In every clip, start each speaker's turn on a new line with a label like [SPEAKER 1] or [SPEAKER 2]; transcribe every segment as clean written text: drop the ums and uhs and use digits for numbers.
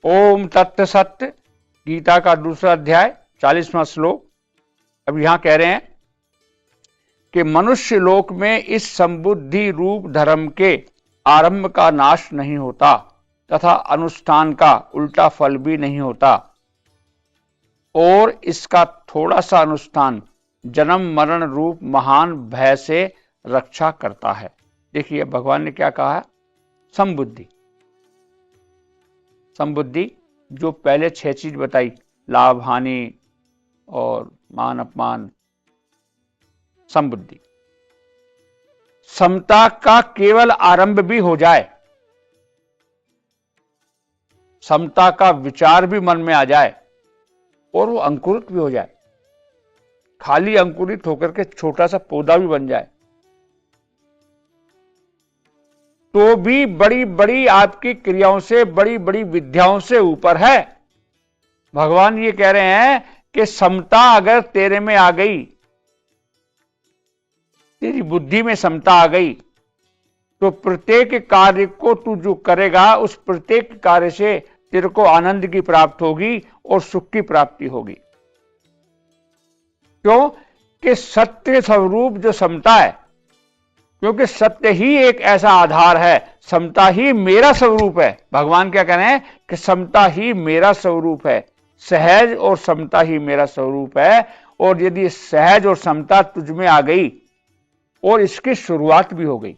[SPEAKER 1] ओम तत्व सत्य, गीता का दूसरा अध्याय 40वां श्लोक। अब यहां कह रहे हैं कि मनुष्य लोक में इस संबुद्धि रूप धर्म के आरंभ का नाश नहीं होता तथा अनुष्ठान का उल्टा फल भी नहीं होता, और इसका थोड़ा सा अनुष्ठान जन्म मरण रूप महान भय से रक्षा करता है। देखिए भगवान ने क्या कहा है, संबुद्धि। संबुद्धि जो पहले 6 चीज बताई, लाभ हानि और मान अपमान, संबुद्धि। समता का केवल आरंभ भी हो जाए, समता का विचार भी मन में आ जाए और वो अंकुरित भी हो जाए, खाली अंकुरित होकर के छोटा सा पौधा भी बन जाए, तो भी बड़ी बड़ी आपकी क्रियाओं से, बड़ी बड़ी विद्याओं से ऊपर है। भगवान ये कह रहे हैं कि समता अगर तेरे में आ गई, तेरी बुद्धि में समता आ गई, तो प्रत्येक कार्य को तू जो करेगा उस प्रत्येक कार्य से तेरे को आनंद की प्राप्ति होगी और सुख की प्राप्ति होगी। क्यों कि सत्य स्वरूप जो समता है, क्योंकि सत्य ही एक ऐसा आधार है, समता ही मेरा स्वरूप है। भगवान क्या कह रहे हैं कि समता ही मेरा स्वरूप है, सहज और समता ही मेरा स्वरूप है। और यदि सहज और समता तुझ में आ गई और इसकी शुरुआत भी हो गई,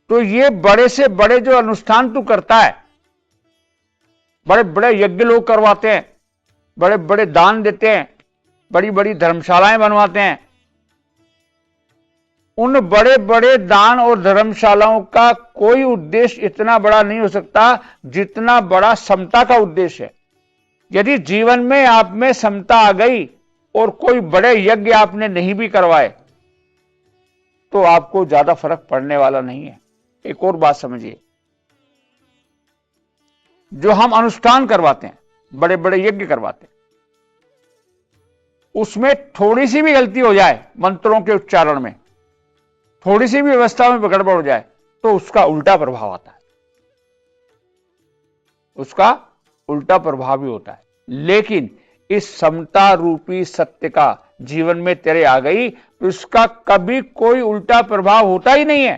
[SPEAKER 1] तो ये बड़े से बड़े जो अनुष्ठान तू करता है, बड़े बड़े यज्ञ लोग करवाते हैं, बड़े बड़े दान देते हैं, बड़ी बड़ी धर्मशालाएं बनवाते हैं, उन बड़े बड़े दान और धर्मशालाओं का कोई उद्देश्य इतना बड़ा नहीं हो सकता जितना बड़ा समता का उद्देश्य है। यदि जीवन में आप में समता आ गई और कोई बड़े यज्ञ आपने नहीं भी करवाए, तो आपको ज्यादा फर्क पड़ने वाला नहीं है। एक और बात समझिए, जो हम अनुष्ठान करवाते हैं, बड़े बड़े यज्ञ करवाते हैं, उसमें थोड़ी सी भी गलती हो जाए, मंत्रों के उच्चारण में थोड़ी सी भी व्यवस्था में गड़बड़ हो जाए, तो उसका उल्टा प्रभाव आता है, उसका उल्टा प्रभाव भी होता है। लेकिन इस समता रूपी सत्य का जीवन में तेरे आ गई, तो इसका कभी कोई उल्टा प्रभाव होता ही नहीं है।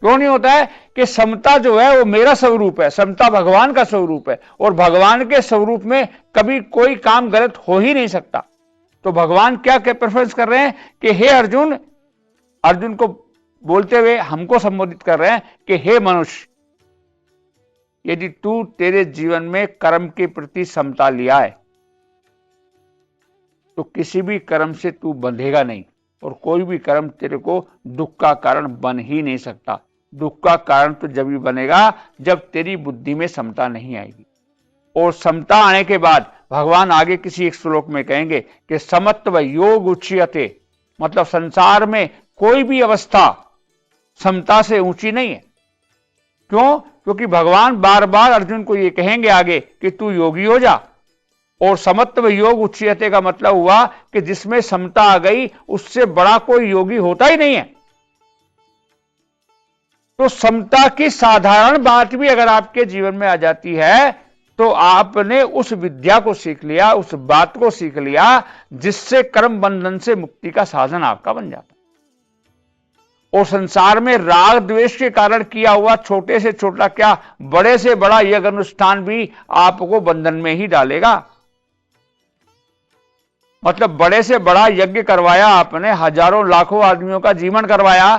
[SPEAKER 1] क्यों नहीं होता है कि समता जो है वो मेरा स्वरूप है, समता भगवान का स्वरूप है, और भगवान के स्वरूप में कभी कोई काम गलत हो ही नहीं सकता। तो भगवान क्या प्रेफरेंस कर रहे हैं कि हे अर्जुन, अर्जुन को बोलते हुए हमको संबोधित कर रहे हैं कि हे मनुष्य, यदि तू तेरे जीवन में कर्म के प्रति समता लिया है, तो किसी भी कर्म से तू बंधेगा नहीं, और कोई भी कर्म तेरे को दुख का कारण बन ही नहीं सकता। दुख का कारण तो जब भी बनेगा जब तेरी बुद्धि में समता नहीं आएगी। और समता आने के बाद भगवान आगे किसी एक श्लोक में कहेंगे कि समत्व योग उच्यते, मतलब संसार में कोई भी अवस्था समता से ऊंची नहीं है। क्यों? क्योंकि भगवान बार बार अर्जुन को यह कहेंगे आगे कि तू योगी हो जा। और समत्व योग उच्यते का मतलब हुआ कि जिसमें समता आ गई उससे बड़ा कोई योगी होता ही नहीं है। तो समता की साधारण बात भी अगर आपके जीवन में आ जाती है, तो आपने उस विद्या को सीख लिया, उस बात को सीख लिया जिससे कर्म बंधन से मुक्ति का साधन आपका बन जाता। और संसार में राग द्वेष के कारण किया हुआ छोटे से छोटा क्या, बड़े से बड़ा यज्ञ अनुष्ठान भी आपको बंधन में ही डालेगा। मतलब बड़े से बड़ा यज्ञ करवाया आपने, हजारों लाखों आदमियों का जीवन करवाया,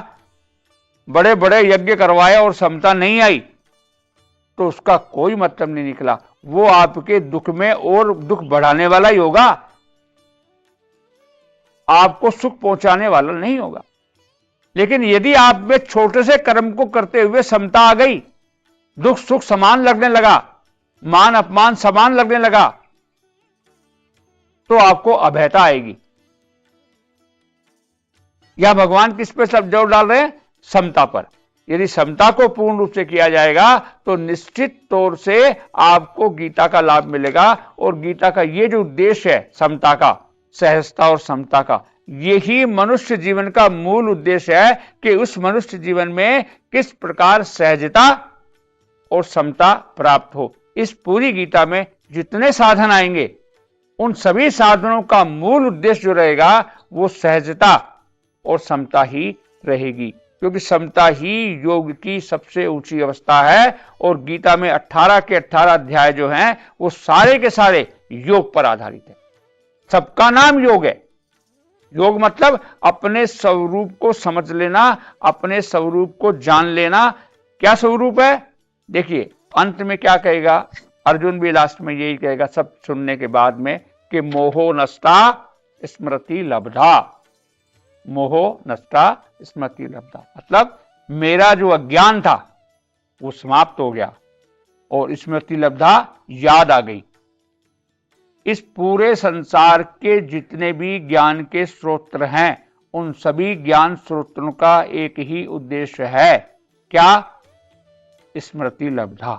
[SPEAKER 1] बड़े बड़े यज्ञ करवाया और समता नहीं आई, तो उसका कोई मतलब नहीं निकला। वो आपके दुख में और दुख बढ़ाने वाला ही होगा, आपको सुख पहुंचाने वाला नहीं होगा। लेकिन यदि आप में छोटे से कर्म को करते हुए समता आ गई, दुख सुख समान लगने लगा, मान अपमान समान लगने लगा, तो आपको अभयता आएगी। या भगवान किस पे सब जोर डाल रहे हैं? समता पर। यदि समता को पूर्ण रूप से किया जाएगा तो निश्चित तौर से आपको गीता का लाभ मिलेगा। और गीता का ये जो उद्देश्य है समता का, सहजता और समता का, यही मनुष्य जीवन का मूल उद्देश्य है कि उस मनुष्य जीवन में किस प्रकार सहजता और समता प्राप्त हो। इस पूरी गीता में जितने साधन आएंगे उन सभी साधनों का मूल उद्देश्य जो रहेगा वो सहजता और समता ही रहेगी, क्योंकि समता ही योग की सबसे ऊंची अवस्था है। और गीता में 18 के 18 अध्याय जो हैं वो सारे के सारे योग पर आधारित है। सबका नाम योग है। योग मतलब अपने स्वरूप को समझ लेना, अपने स्वरूप को जान लेना। क्या स्वरूप है? देखिए अंत में क्या कहेगा अर्जुन भी, लास्ट में यही कहेगा सब सुनने के बाद में कि मोहो नष्टा स्मृति लब्धा। मोहो नष्टा स्मृति लब्धा मतलब मेरा जो अज्ञान था वो समाप्त हो गया और स्मृति लब्धा याद आ गई। इस पूरे संसार के जितने भी ज्ञान के स्रोत हैं उन सभी ज्ञान स्रोतों का एक ही उद्देश्य है। क्या? स्मृति लब्धा।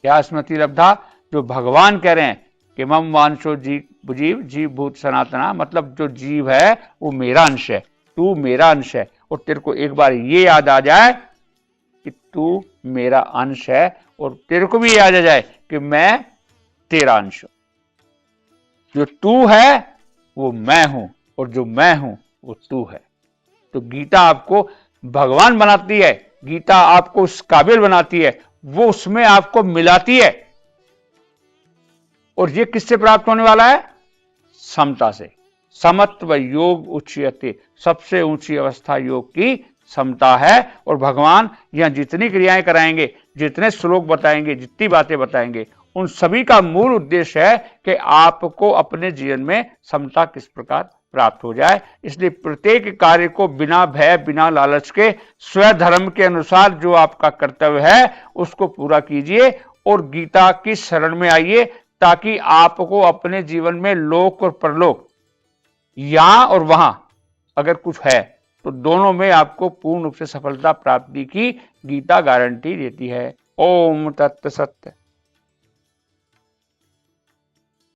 [SPEAKER 1] क्या स्मृति लब्धा? जो भगवान कह रहे हैं कि मम वांशो जीव जीव भूत सनातना, मतलब जो जीव है वो मेरा अंश है, तू मेरा अंश है। और तेरे को एक बार ये याद आ जाए कि तू मेरा अंश है और तेरे को भी याद आ जाए कि मैं तेरा अंश हूं। जो तू है वो मैं हूं और जो मैं हूं वो तू है। तो गीता आपको भगवान बनाती है, गीता आपको उस काबिल बनाती है, वो उसमें आपको मिलाती है। और ये किससे प्राप्त होने वाला है? समता से। समत्व योग उच्यते, सबसे ऊंची अवस्था योग की समता है। और भगवान यहां जितनी क्रियाएं कराएंगे, जितने श्लोक बताएंगे, जितनी बातें बताएंगे, उन सभी का मूल उद्देश्य है कि आपको अपने जीवन में समता किस प्रकार प्राप्त हो जाए। इसलिए प्रत्येक कार्य को बिना भय बिना लालच के स्वधर्म के अनुसार जो आपका कर्तव्य है उसको पूरा कीजिए और गीता की शरण में आइए, ताकि आपको अपने जीवन में लोक और परलोक, यहां और वहां अगर कुछ है तो दोनों में आपको पूर्ण रूप से सफलता प्राप्ति की गीता गारंटी देती है। ओम तत्सत्य।